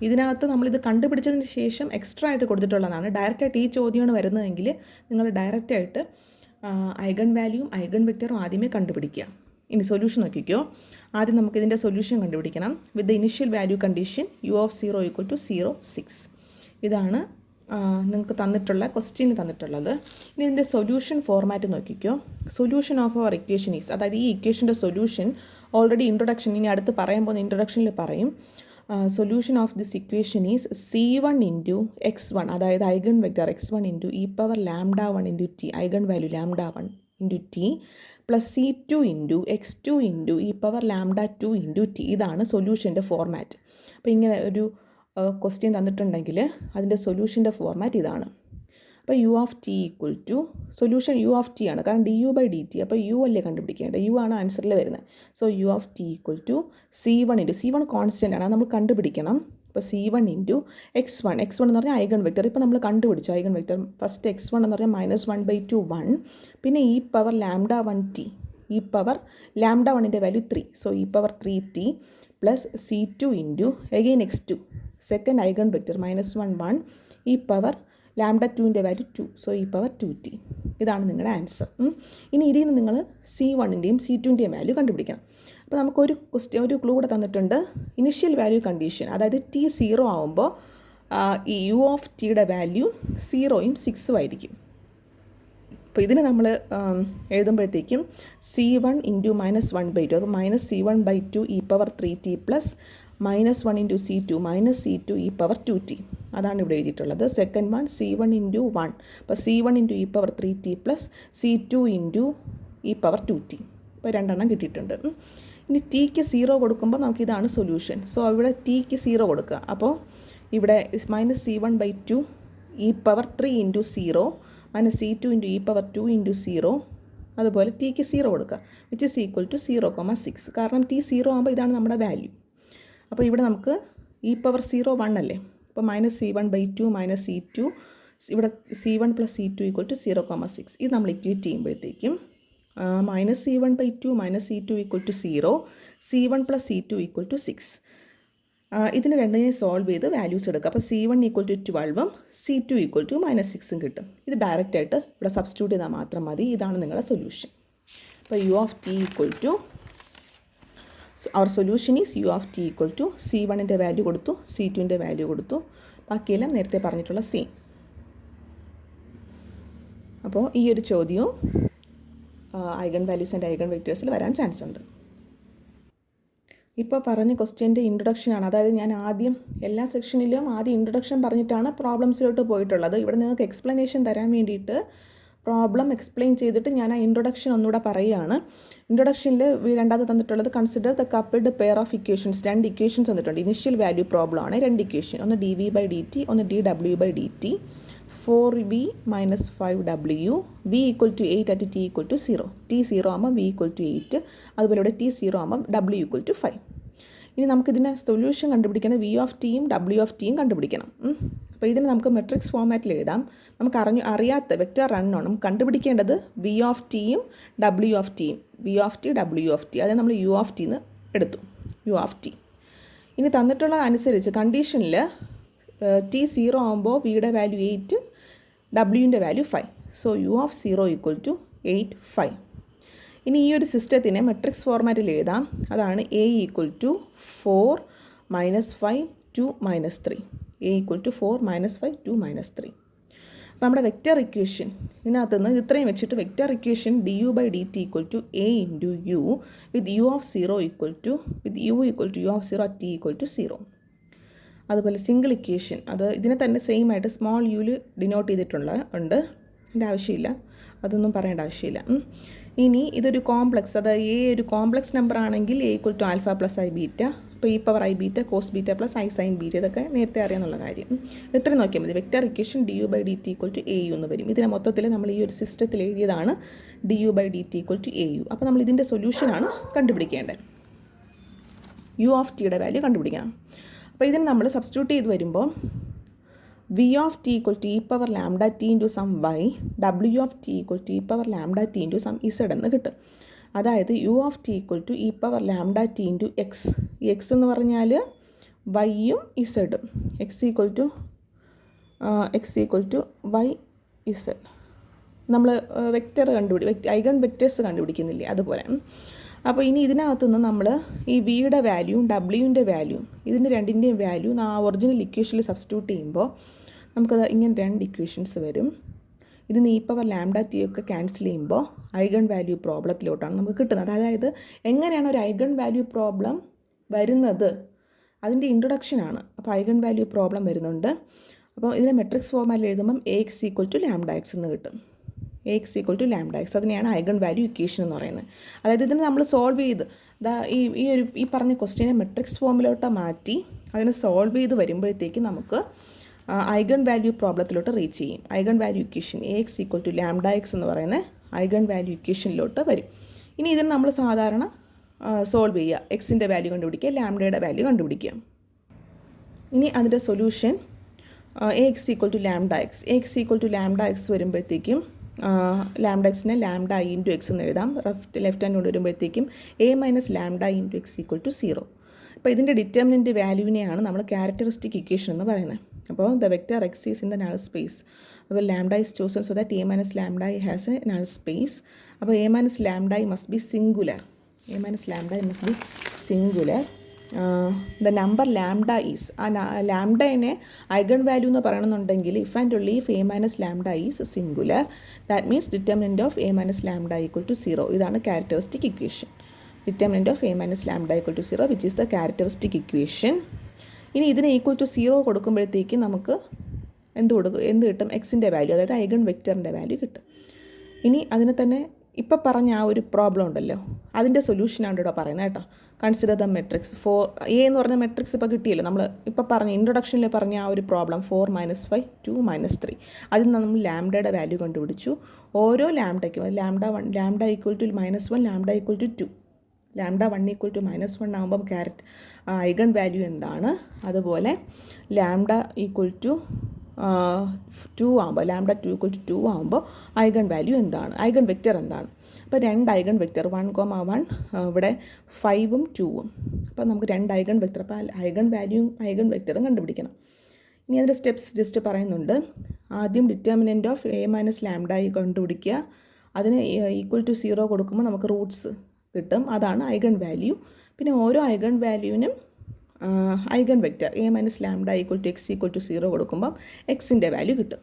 ഇതിനകത്ത് നമ്മളിത് കണ്ടുപിടിച്ചതിന് ശേഷം എക്സ്ട്രാ ആയിട്ട് കൊടുത്തിട്ടുള്ളതാണ്. ഡയറക്റ്റായിട്ട് ഈ ചോദ്യമാണ് വരുന്നതെങ്കിൽ നിങ്ങൾ ഡയറക്റ്റായിട്ട് ഐഗൺ വാല്യൂവും ഐഗൺ വെക്റ്ററും ആദ്യമേ കണ്ടുപിടിക്കുക. ഇനി സൊല്യൂഷൻ നോക്കിക്കോ. ആദ്യം നമുക്കിതിൻ്റെ സൊല്യൂഷൻ കണ്ടുപിടിക്കണം. With the initial value condition u of 0 equal to 0,6. ഇതാണ് നിങ്ങൾക്ക് തന്നിട്ടുള്ള ക്വസ്റ്റ്യന് തന്നിട്ടുള്ളത്. ഇനി ഇതിൻ്റെ സൊല്യൂഷൻ ഫോർമാറ്റ് നോക്കിക്കോ. Solution of our equation is, അതായത് ഈ ഇക്വേഷൻ്റെ സൊല്യൂഷൻ ഓൾറെഡി ഇൻട്രൊഡക്ഷൻ, ഇനി അടുത്ത് പറയാൻ പോകുന്ന ഇൻട്രൊഡക്ഷനിൽ പറയും. Solution of this equation is C1 into x1, അതായത് eigen vector x1 into e power λ1 into t, eigen value λ1 into T plus C2 into x2 into E power lambda 2 into T. ഇതാണ് സൊല്യൂഷൻ്റെ format. അപ്പോൾ ഇങ്ങനെ ഒരു question തന്നിട്ടുണ്ടെങ്കിൽ അതിൻ്റെ സൊല്യൂഷൻ്റെ format ഇതാണ്. അപ്പോൾ U of T equal to solution u of t ആണ്, കാരണം du/dt. അപ്പോൾ യു അല്ലേ കണ്ടുപിടിക്കേണ്ടത്, യു ആണ് ആൻസറിൽ വരുന്നത്. So u of T equal to C1 into C1 constant ആണ്, അത് നമ്മൾ കണ്ടുപിടിക്കണം. അപ്പോൾ C1 ഇൻറ്റു x1 എന്ന് പറഞ്ഞാൽ ഐഗൺ വെക്റ്റർ. ഇപ്പോൾ നമ്മൾ കണ്ടുപിടിച്ചു ഐഗൺ വെക്റ്റർ. ഫസ്റ്റ് x1 എന്ന് പറഞ്ഞാൽ -1/2 1, പിന്നെ E power lambda 1t, E power lambda 1ൻ്റെ value 3, so E power 3t plus C2 into again x2 second eigen vector -1 1, E power lambda 2ൻ്റെ value 2, so E power 2t. ഇതാണ് നിങ്ങളുടെ answer. ഇനി ഇതിൽ നിന്ന് നിങ്ങൾ C1ൻ്റെയും C2ൻ്റെയും വാല്യൂ കണ്ടുപിടിക്കണം. അപ്പോൾ നമുക്കൊരു ഒരു ക്ലൂ കൂടെ തന്നിട്ടുണ്ട്. ഇനിഷ്യൽ വാല്യൂ കണ്ടീഷൻ, അതായത് t 0 ആകുമ്പോൾ ഈ യു ഓഫ് ടിയുടെ വാല്യൂ 0യും 6ഉം ആയിരിക്കും. അപ്പോൾ ഇതിന് നമ്മൾ എഴുതുമ്പോഴത്തേക്കും C1 ഇൻറ്റു -1/2, അപ്പോൾ -C1/2 E power 3t plus -1 into C2 -C2 E power 2t. അതാണ് ഇവിടെ എഴുതിയിട്ടുള്ളത്. സെക്കൻഡ് വൺ C1 ഇൻറ്റു 1, അപ്പോൾ C1 into E power 3t plus C2 into E power 2t. ഇപ്പോൾ രണ്ടെണ്ണം കിട്ടിയിട്ടുണ്ട്. ഇനി ടിക്ക് 0 കൊടുക്കുമ്പോൾ നമുക്കിതാണ് സൊല്യൂഷൻ. സോ ഇവിടെ ടിക്ക് 0 കൊടുക്കുക. അപ്പോൾ ഇവിടെ -C1/2 E power 3 into 0 -C2 into E power 2 into 0, അതുപോലെ ടിക്ക് 0 കൊടുക്കുക, വിച്ച് ഇസ് ഈക്വൽ ടു 0,6. കാരണം t 0 ആകുമ്പോൾ ഇതാണ് നമ്മുടെ വാല്യൂ. അപ്പോൾ ഇവിടെ നമുക്ക് ഇ പവർ 0 1 അല്ലേ, അപ്പോൾ -C1/2 -C2, ഇവിടെ C1 plus C2 equal to 0,6. ഇത് നമ്മൾ ഇക്വേറ്റ് ചെയ്യുമ്പോഴത്തേക്കും -C1/2 -C2 equal to 0, C1 plus C2 equal to 6. ഇതിന് രണ്ടിനെ സോൾവ് ചെയ്ത് വാല്യൂസ് എടുക്കുക. അപ്പോൾ C1 ഈക്വൽ ടു 12ഉം C2 ഈക്വൽ ടു -6ഉം കിട്ടും. ഇത് ഡയറക്റ്റായിട്ട് ഇവിടെ സബ്സ്റ്റിറ്റ്യൂട്ട് ചെയ്താൽ മാത്രം മതി. ഇതാണ് നിങ്ങളുടെ സൊല്യൂഷൻ. അപ്പോൾ U of T equal to our solution is U of T equal to C1ൻ്റെ വാല്യൂ കൊടുത്തു, C2ൻ്റെ വാല്യൂ കൊടുത്തു, ബാക്കിയെല്ലാം നേരത്തെ പറഞ്ഞിട്ടുള്ള സെയിം. അപ്പോൾ ഈ ഒരു ചോദ്യവും ഐഗൺ വാല്യൂസ് ആൻഡ് ഐഗൺ വെക്റ്റേഴ്സിൽ വരാൻ ചാൻസ് ഉണ്ട്. ഇപ്പോൾ പറഞ്ഞ ക്വസ്റ്റ്യൻ്റെ ഇൻട്രൊഡക്ഷനാണ്, അതായത് ഞാൻ ആദ്യം എല്ലാ സെക്ഷനിലും ആദ്യം ഇൻട്രൊഡക്ഷൻ പറഞ്ഞിട്ടാണ് പ്രോബ്ലംസിലോട്ട് പോയിട്ടുള്ളത്. ഇവിടെ നിങ്ങൾക്ക് എക്സ്പ്ലനേഷൻ തരാൻ വേണ്ടിയിട്ട് പ്രോബ്ലം എക്സ്പ്ലെയിൻ ചെയ്തിട്ട് ഞാൻ ആ ഇൻട്രൊഡക്ഷൻ ഒന്നുകൂടെ പറയുകയാണ്. ഇൻട്രൊഡക്ഷനിൽ രണ്ടാമത് തന്നിട്ടുള്ളത് consider the coupled pair of equations. 2 equations തന്നിട്ടുണ്ട്. ഇനിഷ്യൽ വാല്യൂ പ്രോബ്ലം ആണ് 2 ഇക്വേഷൻ, ഒന്ന് dv/dt, ഒന്ന് dw/dt. 4v - 5w, v equal to 8 at t equal to 0. t 0 ആകുമ്പോൾ v ഈക്വൽ ടു 8, അതുപോലെ ഇവിടെ t 0 ആകുമ്പോൾ w ഈക്വൽ ടു 5. ഇനി നമുക്കിതിനെ സൊല്യൂഷൻ കണ്ടുപിടിക്കണം. v ഓഫ് ടിയും w ഓഫ് ടിയും കണ്ടുപിടിക്കണം. അപ്പോൾ ഇതിന് നമുക്ക് മെട്രിക്സ് ഫോമാറ്റിൽ എഴുതാം. നമുക്ക് അറിയാത്ത വെക്റ്റർ റണ്ണാണ് നമുക്ക് കണ്ടുപിടിക്കേണ്ടത്. v ഓഫ് ടിയും w ഓഫ് ടിയും, v of T w of T, അതായത് നമ്മൾ u ഓഫ് ടി എന്ന് എടുത്തു, u ഓഫ് ടി. ഇനി തന്നിട്ടുള്ള അനുസരിച്ച് കണ്ടീഷനിൽ t 0 ആകുമ്പോൾ വിയുടെ വാല്യൂ 8, wൻ്റെ value 5. So u of 0 equal to 8 5. ഇനി ഈ ഒരു സിസ്റ്റത്തിനെ മെട്രിക്സ് ഫോർമാറ്റിൽ എഴുതാം. അതാണ് a equal to 4 -5 2 -3, a equal to 4 -5 2 -3. അപ്പോൾ നമ്മുടെ വെക്റ്റർ ഇക്വേഷൻ ഇതിനകത്ത് നിന്ന് ഇത്രയും വെച്ചിട്ട് vector equation du/dt equal to a into u with u of 0 equal to u of 0 at t equal to 0. അതുപോലെ സിംഗിൾ ഇക്വേഷൻ, അത് ഇതിനെ തന്നെ സെയിം ആയിട്ട് സ്മോൾ യുവിൽ ഡിനോട്ട് ചെയ്തിട്ടുണ്ട്. അതിൻ്റെ ആവശ്യമില്ല, അതൊന്നും പറയേണ്ട ആവശ്യമില്ല. ഇനി ഇതൊരു കോംപ്ലക്സ്, അതായത് എ ഒരു കോംപ്ലക്സ് നമ്പർ ആണെങ്കിൽ a equal to alpha plus I beta, അപ്പോൾ E power I beta cos beta plus I sine beta, ഇതൊക്കെ നേരത്തെ അറിയാമെന്നുള്ള കാര്യം. ഇത്രയും നോക്കിയാൽ മതി. Vector equation du/dt equal to au എന്ന് വരും. ഇതിനെ മൊത്തത്തിൽ നമ്മൾ ഈ ഒരു സിസ്റ്റത്തിൽ എഴുതിയതാണ് du/dt ഈക്വൽ ടു au. അപ്പോൾ നമ്മൾ ഇതിൻ്റെ സൊല്യൂഷനാണ് കണ്ടുപിടിക്കേണ്ടത്. u ഓഫ് ടിയുടെ വാല്യൂ കണ്ടുപിടിക്കണം. അപ്പോൾ ഇതിന് നമ്മൾ സബ്സ്റ്റിറ്റ്യൂട്ട് ചെയ്ത് വരുമ്പോൾ v of T equal to E power lambda T into some y, w of T equal to E power lambda T into some z എന്ന് കിട്ടും. അതായത് u of T equal to E power lambda T into X. ഈ X എന്ന് പറഞ്ഞാൽ വൈയും ഇസഡും, X equal to Y Z. നമ്മൾ vector eigen vectors കണ്ടുപിടിക്കുന്നില്ലേ, അതുപോലെ. അപ്പോൾ ഇനി ഇതിനകത്ത് നിന്ന് നമ്മൾ ഈ വിയുടെ വാല്യൂ ഡബ്ല്യുവിൻ്റെ വാല്യൂ ഇതിൻ്റെ രണ്ടിൻ്റെയും വാല്യൂ ഒറിജിനൽ ഇക്വേഷനിൽ സബ്സ്റ്റിറ്റ്യൂട്ട് ചെയ്യുമ്പോൾ നമുക്കത് ഇങ്ങനെ 2 ഇക്വേഷൻസ് വരും. ഇത് ഇ പവർ ലാംഡ ടി ഒക്കെ ക്യാൻസൽ ചെയ്യുമ്പോൾ ഐഗൺ വാല്യൂ പ്രോബ്ലത്തിലോട്ടാണ് നമുക്ക് കിട്ടുന്നത്. അതായത് എങ്ങനെയാണ് ഒരു ഐഗൺ വാല്യൂ പ്രോബ്ലം വരുന്നത്, അതിൻ്റെ ഇൻട്രൊഡക്ഷനാണ്. അപ്പോൾ ഐഗൺ വാല്യൂ പ്രോബ്ലം വരുന്നുണ്ട്. അപ്പോൾ ഇതിനെ മെട്രിക്സ് ഫോർമാറ്റിൽ എഴുതുമ്പം A X equal to lambda X എന്ന് കിട്ടും. A X equal to lambda X. അതിനെയാണ് ഐഗൺ വാല്യൂ ഇക്വേഷൻ എന്ന് പറയുന്നത്. അതായത് ഇതിന് നമ്മൾ സോൾവ് ചെയ്ത് ഈ പറഞ്ഞ ക്വസ്റ്റ്യനെ മെട്രിക്സ് ഫോമിലോട്ട് മാറ്റി അതിനെ സോൾവ് ചെയ്ത് വരുമ്പോഴത്തേക്ക് നമുക്ക് ഐഗൺ വാല്യൂ പ്രോബ്ലത്തിലോട്ട് റീച്ച് ചെയ്യും. Eigen value equation A X equal to lambda X എന്ന് പറയുന്ന ഐഗൺ വാല്യൂ ഇക്വേഷനിലോട്ട് വരും. ഇനി ഇതിന് നമ്മൾ സാധാരണ സോൾവ് ചെയ്യുക, എക്സിൻ്റെ വാല്യൂ കണ്ടുപിടിക്കുക, ലാംഡയുടെ വാല്യൂ കണ്ടുപിടിക്കുക. ഇനി അതിൻ്റെ solution A X equal to lambda X. A X equal to lambda X വരുമ്പോഴത്തേക്കും ലാംഡ എക്സിനെ ലാംഡ ഐ ഇൻറ്റു എക്സ് എന്ന് എഴുതാം. ലെഫ്റ്റ് ഹാൻഡ് കൊണ്ട് വരുമ്പോഴത്തേക്കും A minus lambda into X equal to 0. അപ്പോൾ ഇതിൻ്റെ ഡിറ്റർമിനൻറ്റ് വാല്യൂവിനെയാണ് നമ്മൾ ക്യാരക്ടറിസ്റ്റിക് ഇക്വേഷൻ എന്ന് പറയുന്നത്. അപ്പോൾ the vector X is in the null space. അപ്പോൾ lambda is chosen so that A minus lambda I has a null space. അപ്പോൾ A minus lambda I must be singular. A minus lambda I must be singular. The number lambda is, ലാംഡനെ eigen value എന്ന് പറയണമെന്നുണ്ടെങ്കിൽ if and only if A minus lambda is singular, that means determinant of A minus lambda equal to 0. ഇതാണ് characteristic equation. Determinant of A minus lambda equal to 0 which is the characteristic equation. ഇനി ഇതിന് equal to 0 കൊടുക്കുമ്പോഴത്തേക്ക് നമുക്ക് എന്ത് കിട്ടും? എക്സിൻ്റെ value, അതായത് eigen വെക്റ്ററിൻ്റെ value കിട്ടും. ഇനി അതിനെ തന്നെ ഇപ്പോൾ പറഞ്ഞ ആ ഒരു പ്രോബ്ലം ഉണ്ടല്ലോ, അതിൻ്റെ സൊല്യൂഷനാണ് ഇവിടെ പറയുന്നത് കേട്ടോ. കൺസിഡർ ദ മെട്രിക്സ് എ എന്ന് പറഞ്ഞ മെട്രിക്സ് ഇപ്പോൾ കിട്ടിയല്ലോ. നമ്മൾ ഇപ്പോൾ പറഞ്ഞ ഇൻട്രൊഡക്ഷനിൽ പറഞ്ഞ ആ ഒരു പ്രോബ്ലം 4 - 5 2 - 3. അതിൽ നിന്ന് നമ്മൾ ലാംഡയുടെ വാല്യൂ കണ്ടുപിടിച്ചു. ഓരോ ലാംഡയ്ക്കും lambda equal to -1, lambda equal to 2, lambda 1 equal to -1 ആകുമ്പം ഐഗൺ വാല്യൂ എന്താണ്, അതുപോലെ ലാംഡ ഈക്വൽ ടു 2 ആകുമ്പോൾ ലാംഡ 2 ഈക്വൽ ടു 2 ആകുമ്പോൾ ഐഗൺ വാല്യൂ എന്താണ്, ഐഗൺ വെക്റ്റർ എന്താണ്. അപ്പോൾ 2 ഐഗൺ വെക്റ്റർ 1,1 ഇവിടെ 5ഉം 2ഉം. അപ്പോൾ നമുക്ക് 2 ഐഗൺ വെക്റ്റർ, അപ്പോൾ ഐഗൺ വാല്യൂയും ഐഗൺ വെക്റ്ററും കണ്ടുപിടിക്കണം. ഇനി അതിൻ്റെ സ്റ്റെപ്സ് ജസ്റ്റ് പറയുന്നുണ്ട്. ആദ്യം determinant of A minus lambda കണ്ടുപിടിക്കുക. അതിന് ഈക്വൽ ടു 0 കൊടുക്കുമ്പോൾ നമുക്ക് റൂട്ട്സ് കിട്ടും, അതാണ് ഐഗൺ വാല്യൂ. പിന്നെ ഓരോ ഐഗൺ വാല്യൂവിനും eigen vector A minus lambda equal to X equal to 0 കൊടുക്കുമ്പം എക്സിൻ്റെ വാല്യൂ കിട്ടും.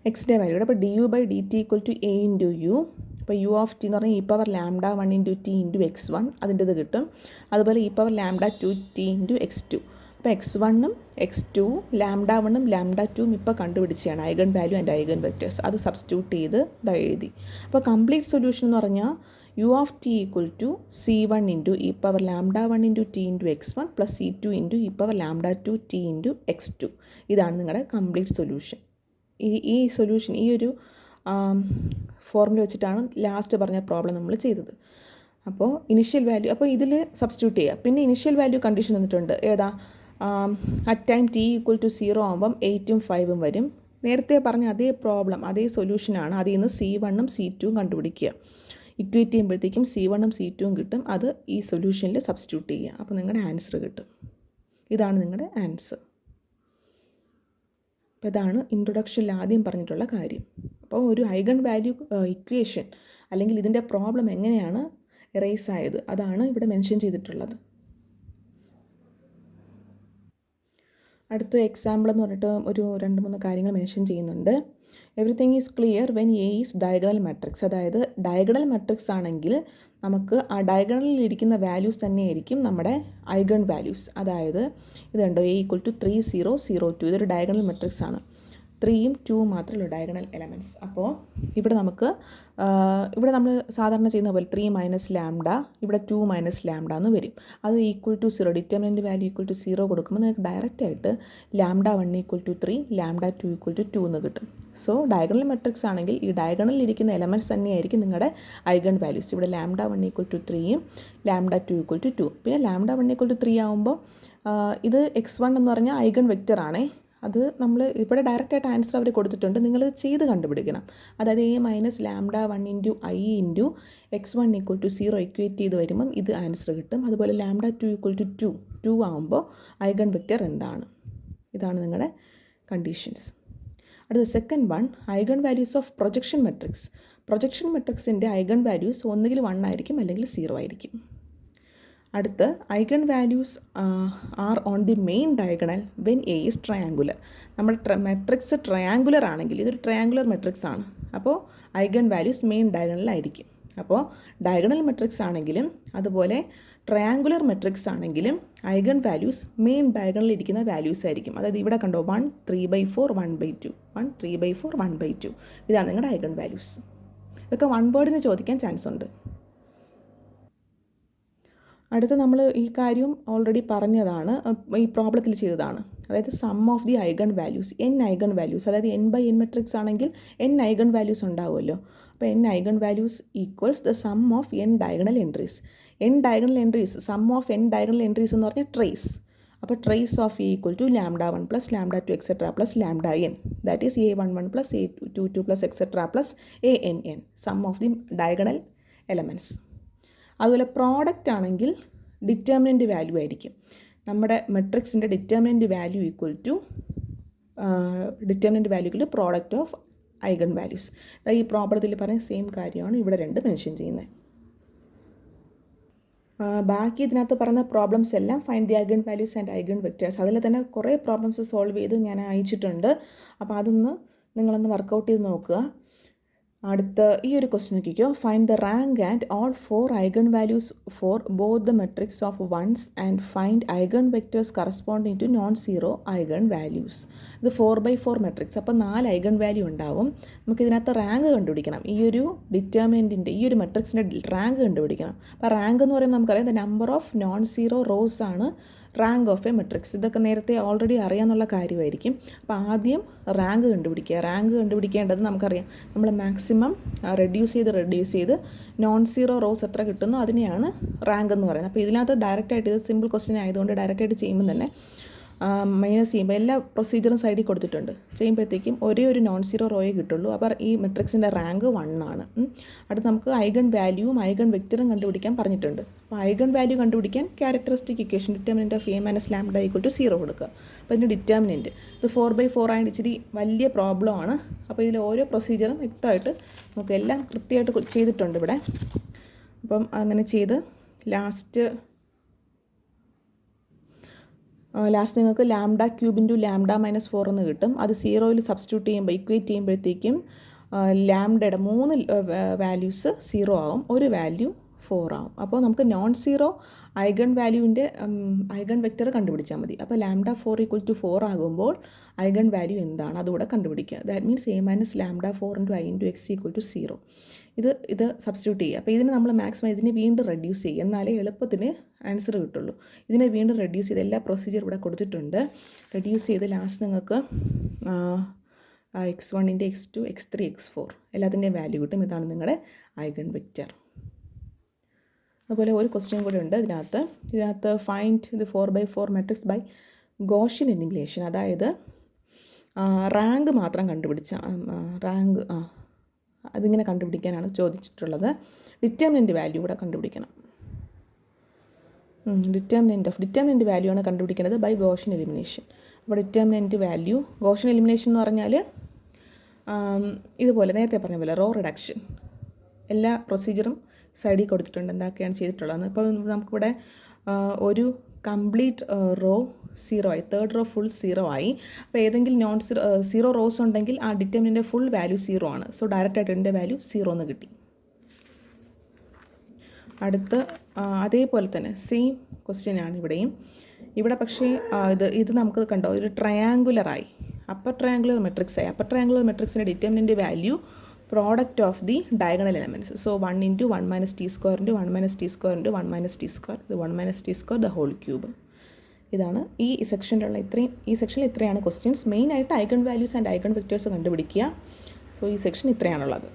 എക്സിൻ്റെ വാല്യൂ അപ്പോൾ D U by D T equal to A into U. അപ്പോൾ യു ഓഫ് ടി എന്ന് പറഞ്ഞാൽ E power lambda 1 into T into x1 അതിൻ്റെത് കിട്ടും. അതുപോലെ E power lambda 2 T into x2. അപ്പോൾ x1ഉം x2 ലാംഡ 1ഉം ലാംഡ 2ഉം ഇപ്പോൾ കണ്ടുപിടിച്ചാണ് eigen value and eigen vectors. അത് സബ്സ്റ്റിറ്റ്യൂട്ട് ചെയ്ത് എഴുതി. അപ്പോൾ കംപ്ലീറ്റ് സൊല്യൂഷൻ എന്ന് പറഞ്ഞാൽ u of T equal to C1 into E power lambda 1 into T into x1 plus C2 into E power lambda 2 T into x2. ഇതാണ് നിങ്ങളുടെ complete solution. ഈ solution ഈ ഒരു ഫോർമുല വെച്ചിട്ടാണ് ലാസ്റ്റ് പറഞ്ഞ പ്രോബ്ലം നമ്മൾ ചെയ്തത്. അപ്പോൾ ഇനിഷ്യൽ വാല്യൂ, അപ്പോൾ ഇതിൽ സബ്സ്റ്റിറ്റ്യൂട്ട് ചെയ്യുക. പിന്നെ ഇനിഷ്യൽ വാല്യൂ കണ്ടീഷൻ വന്നിട്ടുണ്ട്. ഏതാ? At time t equal to 0 ആകുമ്പം 8ഉം 5ഉം വരും. നേരത്തെ പറഞ്ഞ അതേ പ്രോബ്ലം, അതേ സൊല്യൂഷനാണ്. അതിൽ നിന്ന് C1ഉം C2ഉം കണ്ടുപിടിക്കുക. ഇക്വേറ്റ് ചെയ്യുമ്പോഴത്തേക്കും C1ഉം C2ഉം കിട്ടും. അത് ഈ സൊല്യൂഷനിൽ സബ്സ്റ്റിറ്റ്യൂട്ട് ചെയ്യുക. അപ്പോൾ നിങ്ങളുടെ ആൻസർ കിട്ടും. ഇതാണ് നിങ്ങളുടെ ആൻസർ. അപ്പോൾ ഇതാണ് ഇൻട്രൊഡക്ഷനിൽ ആദ്യം പറഞ്ഞിട്ടുള്ള കാര്യം. അപ്പോൾ ഒരു ഐഗൺ വാല്യൂ ഇക്വേഷൻ അല്ലെങ്കിൽ ഇതിൻ്റെ പ്രോബ്ലം എങ്ങനെയാണ് എറേസ് ആയത്, അതാണ് ഇവിടെ മെൻഷൻ ചെയ്തിട്ടുള്ളത്. അടുത്ത എക്സാമ്പിൾ എന്ന് പറഞ്ഞിട്ട് ഒരു 2-3 കാര്യങ്ങൾ മെൻഷൻ ചെയ്യുന്നുണ്ട്. Everything is clear when A is diagonal matrix. അതായത് ഡയഗണൽ മാട്രിക്സ് ആണെങ്കിൽ നമുക്ക് ആ ഡയഗണലിൽ ഇരിക്കുന്ന വാല്യൂസ് തന്നെയായിരിക്കും നമ്മുടെ ഐഗൺ വാല്യൂസ്. അതായത് ഇതുണ്ടോ, എ ഈക്വൽ ടു 3 0 0 2. ഇതൊരു ഡയഗണൽ മാട്രിക്സ് ആണ്. 3ഉം 2ഉം മാത്രമേ ഉള്ളൂ ഡയഗണൽ എലമെൻറ്റ്സ്. അപ്പോൾ ഇവിടെ നമ്മൾ സാധാരണ ചെയ്യുന്ന പോലെ 3 മൈനസ് ലാംഡ, ഇവിടെ 2 മൈനസ് ലാംഡ എന്ന് വരും. അത് equal to 0, determinant value equal to 0 കൊടുക്കുമ്പോൾ നിങ്ങൾക്ക് ഡയറക്റ്റായിട്ട് lambda 1 equal to 3, lambda 2 equal to 2 എന്ന് കിട്ടും. സോ ഡയഗണൽ മെട്രിക്സ് ആണെങ്കിൽ ഈ ഡയഗണലിൽ ഇരിക്കുന്ന എലമെൻറ്റ്സ് തന്നെയായിരിക്കും നിങ്ങളുടെ ഐഗൺ വാല്യൂസ്. ഇവിടെ ലാംഡ 1 ഈക്വൽ ടു 3ഉം ലാംഡ 2 ഈക്വൽ ടു 2. പിന്നെ ലാംഡ 1 ഈക്വൽ ടു 3 ആകുമ്പോൾ ഇത് x1 എന്ന് പറഞ്ഞാൽ ഐഗൺ വെക്റ്റർ ആണേ. അത് നമ്മൾ ഇവിടെ ഡയറക്റ്റായിട്ട് ആൻസർ അവർ കൊടുത്തിട്ടുണ്ട്, നിങ്ങൾ ചെയ്ത് കണ്ടുപിടിക്കണം. അതായത് A minus lambda 1 into I into x1 equal to 0 equate ചെയ്ത് വരുമ്പം ഇത് ആൻസർ കിട്ടും. അതുപോലെ ലാംഡ 2 ഈക്വൽ ടു 2 ആകുമ്പോൾ ഐഗൺ വെക്റ്റർ എന്താണ്, ഇതാണ് നിങ്ങളുടെ കണ്ടീഷൻസ്. അടുത്ത second one, eigen values of projection matrix. Projection മെട്രിക്സിൻ്റെ ഐഗൺ വാല്യൂസ് ഒന്നുകിൽ 1 ആയിരിക്കും അല്ലെങ്കിൽ 0 ആയിരിക്കും. അടുത്ത് eigen values are on the main diagonal when A is triangular. നമ്മുടെ മെട്രിക്സ് ട്രയാങ്കുലർ ആണെങ്കിൽ, ഇതൊരു ട്രയാങ്കുലർ മെട്രിക്സ് ആണ്, അപ്പോൾ ഐഗൺ വാല്യൂസ് മെയിൻ ഡയഗണലിലായിരിക്കും. അപ്പോൾ ഡയഗണൽ മെട്രിക്സ് ആണെങ്കിലും അതുപോലെ ട്രയാങ്കുലർ മെട്രിക്സ് ആണെങ്കിലും ഐഗൺ വാല്യൂസ് മെയിൻ ഡയഗണലിൽ ഇരിക്കുന്ന വാല്യൂസ് ആയിരിക്കും. അതായത് ഇവിടെ കണ്ടോ 1 3/4 1/2 1 3/4 1/2 ഇതാണ് നിങ്ങളുടെ ഐഗൺ വാല്യൂസ്. ഇതൊക്കെ വൺ വേർഡിന് ചോദിക്കാൻ ചാൻസ് ഉണ്ട്. അടുത്ത നമ്മൾ ഈ കാര്യം ഓൾറെഡി പറഞ്ഞതാണ്, ഈ പ്രോബ്ലത്തിൽ ചെയ്തതാണ്. അതായത് sum of the eigen values, n eigen values, അതായത് n/n മെട്രിക്സ് ആണെങ്കിൽ n ഐഗൺ വാല്യൂസ് ഉണ്ടാവുമല്ലോ. അപ്പോൾ n eigen values equals the sum of n diagonal entries. n diagonal entries, sum of n diagonal entries എന്ന് പറഞ്ഞാൽ trace. അപ്പോൾ trace of equal to λ1 + λ2 etcetera plus λn, that is a11 + a22 plus etcetera plus ann, sum of the diagonal elements. അതുപോലെ product ആണെങ്കിൽ determinant value ആയിരിക്കും. നമ്മുടെ മെട്രിക്സിൻ്റെ determinant value equal to product of eigen values. ഈ പ്രോബ്ലത്തിൽ പറഞ്ഞ same കാര്യമാണ് ഇവിടെ രണ്ട് മെൻഷൻ ചെയ്യുന്നത്. ബാക്കി ഇതിനകത്ത് പറയുന്ന പ്രോബ്ലംസ് എല്ലാം find the eigen values and eigen vectors. അതിൽ തന്നെ കുറേ പ്രോബ്ലംസ് സോൾവ് ചെയ്ത് ഞാൻ അയച്ചിട്ടുണ്ട്. അപ്പോൾ അതൊന്ന് നിങ്ങളൊന്ന് വർക്കൗട്ട് ചെയ്ത് നോക്കുക. അടുത്ത ഈ ഒരു ക്വസ്റ്റ്യൻ നോക്കിക്കോ. Find the rank and all 4 eigen values for both the matrix of ones and find eigen vectors corresponding to non zero eigen values. ഇത് 4/4 മെട്രിക്സ്, അപ്പോൾ 4 ഐഗൺ വാല്യൂ ഉണ്ടാവും. നമുക്കിതിനകത്ത് റാങ്ക് കണ്ടുപിടിക്കണം. ഈ ഒരു ഡിറ്റർമിനൻറ്റിൻ്റെ ഈ ഒരു മെട്രിക്സിൻ്റെ റാങ്ക് കണ്ടുപിടിക്കണം. അപ്പോൾ റാങ്ക് എന്ന് പറയുമ്പോൾ നമുക്കറിയാം the number of non zero rose ആണ് റാങ്ക് ഓഫ് എ മെട്രിക്സ്. ഇതൊക്കെ നേരത്തെ ഓൾറെഡി അറിയാമെന്നുള്ള കാര്യമായിരിക്കും. അപ്പോൾ ആദ്യം റാങ്ക് കണ്ടുപിടിക്കുക. റാങ്ക് കണ്ടുപിടിക്കേണ്ടത് നമുക്കറിയാം, നമ്മൾ മാക്സിമം റെഡ്യൂസ് ചെയ്ത് നോൺ സീറോ റോസ് എത്ര കിട്ടുന്നു അതിനെയാണ് റാങ്ക് എന്ന് പറയുന്നത്. അപ്പോൾ ഇതിനകത്ത് ഡയറക്റ്റായിട്ട്, ഇത് സിമ്പിൾ ക്വസ്റ്റ്യൻ ആയതുകൊണ്ട് ഡയറക്റ്റായിട്ട് ചെയ്യുമ്പോൾ തന്നെ മൈനസ് ചെയ്യുമ്പോൾ എല്ലാ പ്രൊസീജിയറും സൈഡിൽ കൊടുത്തിട്ടുണ്ട്. ചെയ്യുമ്പോഴത്തേക്കും ഒരേ ഒരു നോൺ സീറോ റോയെ കിട്ടുള്ളൂ. അപ്പോൾ ഈ മെട്രിക്സിൻ്റെ റാങ്ക് 1 ആണ്. അടുത്ത് നമുക്ക് ഐഗൺ വാല്യൂവും ഐഗൺ വെക്റ്ററും കണ്ടുപിടിക്കാൻ പറഞ്ഞിട്ടുണ്ട്. അപ്പോൾ ഐഗൺ വാല്യൂ കണ്ടുപിടിക്കാൻ characteristic equation determinant of a - λ = 0 കൊടുക്കുക. അപ്പോൾ ഇതിൻ്റെ ഡിറ്റർമിനൻറ്റ് ഇത് 4/4 ആയിട്ട് ഇച്ചിരി വലിയ പ്രോബ്ലമാണ്. അപ്പോൾ ഇതിൽ ഓരോ പ്രൊസീജിയറും വ്യക്തമായിട്ട് നമുക്ക് എല്ലാം കൃത്യമായിട്ട് ചെയ്തിട്ടുണ്ട് ഇവിടെ. അപ്പം അങ്ങനെ ചെയ്ത് ലാസ്റ്റ് നിങ്ങൾക്ക് λ³ × λ - 4 എന്ന് കിട്ടും. അത് 0യിൽ സബ്സ്റ്റിറ്റ്യൂട്ട് ചെയ്യുമ്പോൾ ഇക്വേറ്റ് ചെയ്യുമ്പോഴത്തേക്കും ലാംഡയുടെ 3 വാല്യൂസ് 0 ആവും, ഒരു വാല്യൂ 4 ആവും. അപ്പോൾ നമുക്ക് നോൺ സീറോ ഐഗൺ വാല്യൂവിൻ്റെ ഐഗൺ വെക്റ്റർ കണ്ടുപിടിച്ചാൽ മതി. അപ്പോൾ λ4 = 4 ആകുമ്പോൾ ഐഗൺ വാല്യൂ എന്താണ് അതുകൂടെ കണ്ടുപിടിക്കുക. That means a - λ4 × i × x = 0. ഇത് സബ്സ്റ്റിറ്റ്യൂട്ട് ചെയ്യുക. അപ്പോൾ ഇതിന് നമ്മൾ മാക്സിമം ഇതിനെ വീണ്ടും റെഡ്യൂസ് ചെയ്യുക, എന്നാലേ എളുപ്പത്തിന് ആൻസർ കിട്ടുള്ളൂ. ഇതിനെ വീണ്ടും റെഡ്യൂസ് ചെയ്ത് എല്ലാ പ്രൊസീജിയർ ഇവിടെ കൊടുത്തിട്ടുണ്ട്. റെഡ്യൂസ് ചെയ്ത് ലാസ്റ്റ് നിങ്ങൾക്ക് x1 × x2 x3 x4 എല്ലാത്തിൻ്റെയും വാല്യൂ കിട്ടും. ഇതാണ് നിങ്ങളുടെ ഐഗൺ വെക്റ്റർ. അതുപോലെ ഒരു ക്വസ്റ്റ്യൻ കൂടെ ഉണ്ട് ഇതിനകത്ത് find the 4/4 matrix by Gaussian elimination. അതായത് റാങ്ക് മാത്രം കണ്ടുപിടിച്ച അതിങ്ങനെ കണ്ടുപിടിക്കാനാണ് ചോദിച്ചിട്ടുള്ളത്. ഡിറ്റർമിനൻ്റ് വാല്യൂ കൂടെ കണ്ടുപിടിക്കണം. ഡിറ്റർമിനൻ്റ് വാല്യൂ ആണ് കണ്ടുപിടിക്കുന്നത് ബൈ ഗോഷ്യൻ എലിമിനേഷൻ. അപ്പോൾ ഡിറ്റർമിനൻ്റ് വാല്യൂ ഗോഷ്യൻ എലിമിനേഷൻ എന്ന് പറഞ്ഞാൽ ഇതുപോലെ നേരത്തെ പറഞ്ഞ പോലെ റോ റിഡക്ഷൻ എല്ലാ പ്രൊസീജിയറും സൈഡിൽ കൊടുത്തിട്ടുണ്ട്, എന്തൊക്കെയാണ് ചെയ്തിട്ടുള്ളത്. ഇപ്പോൾ നമുക്കിവിടെ ഒരു കംപ്ലീറ്റ് റോ 0 ആയി, തേർഡ് റോ ഫുൾ 0 ആയി. അപ്പോൾ ഏതെങ്കിലും നോൺ സീറോ റോസ് ഉണ്ടെങ്കിൽ ആ ഡിറ്റർമിനൻ്റെ ഫുൾ വാല്യൂ 0 ആണ്. സോ ഡയറക്റ്റായിട്ട് ഇതിൻ്റെ വാല്യൂ 0 എന്ന് കിട്ടി. അടുത്ത് അതേപോലെ തന്നെ സെയിം ക്വസ്റ്റ്യൻ ആണ് ഇവിടെയും. ഇവിടെ പക്ഷേ ഇത് നമുക്ക് കണ്ടോ ഒരു ട്രയാങ്കുലറായി, അപ്പർ ട്രയാങ്കുലർ മെട്രിക്സ് ആയി. അപ്പർ ട്രയാങ്കുലർ മെട്രിക്സിൻ്റെ determinant value product of the diagonal elements. So 1 × 1 - t² × 1 - t² × 1 - t², ഇത് 1 - t² ദ ഹോൾ ക്യൂബ്. ഇതാണ് ഈ സെക്ഷനിലുള്ള ഈ സെക്ഷനിൽ ഇത്രയാണ് ക്വസ്റ്റ്യൻസ്. മെയിനായിട്ട് eigen values and eigen vectors കണ്ടുപിടിക്കുക. സോ ഈ സെക്ഷൻ ഇത്രയാണുള്ളത്.